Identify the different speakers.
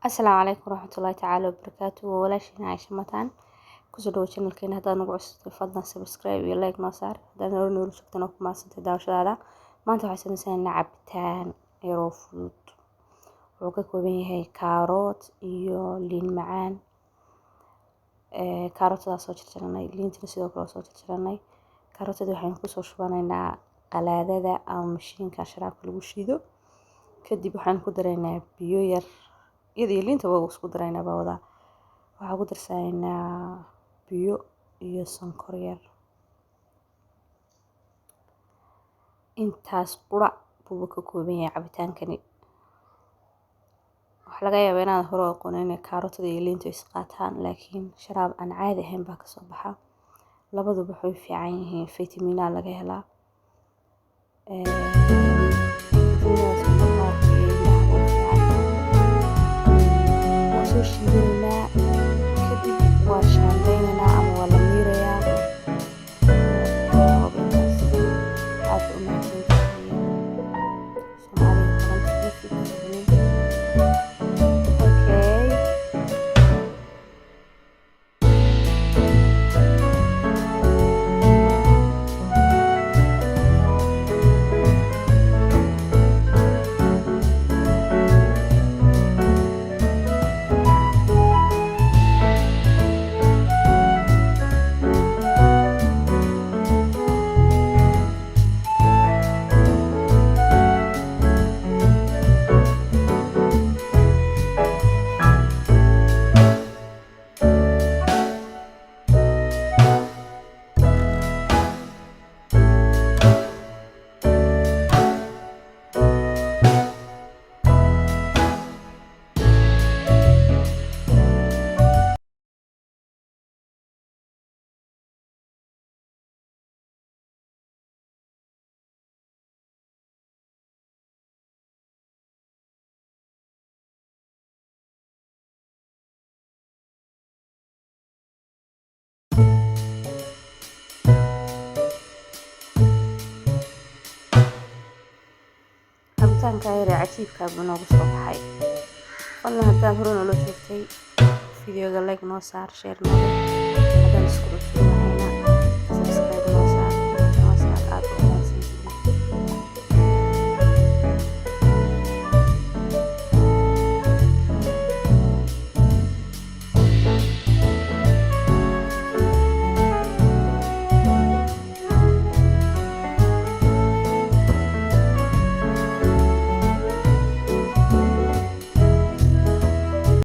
Speaker 1: السلام عليكم ورحمة الله تعالى وبركاته ولاashina Aisha Matan kusoo dhawo channelkeena haddaad nagu cusubtay fadlan subscribe iyo like noo saar haddaad noola joogtana ku maadsantay daawashadaada maanta waxaan samaynaynaa cabitaan yaroo fudud wuxuu ka kooban yahay kaarot iyo liin macaan kaarootada soo jarjaranay liintana sidoo kale soo jarjaranay kaarootada waxaan ku soo shubanaynaa qalaadada ama mashiinka sharaabka lagu shiido kadib waxaan ku daraynaa biyo yar iyadoo liinta waa isku daraynaa bawada waxaan ku darsanaynaa biyo iyo sonkor yar intaas qura buu ka kooban yahay cabitaankani waxa laga yaabaa inaad hore aqoonin kaarotada iyo liinta is qaataan laakiin sharaab aan caadi ahayn baa ka soo baxa labaduba waxay fiican yihiin fitamiina laga helaa shiidana kadib waa shaandhaynana ama waa la miirayaa aad u mahadsantihiin cabitaanka yar ee cajiibka buu noogu soo baxay fadlan haddaad hore noola joogtay fideoga like noo saar share noo haddaan isku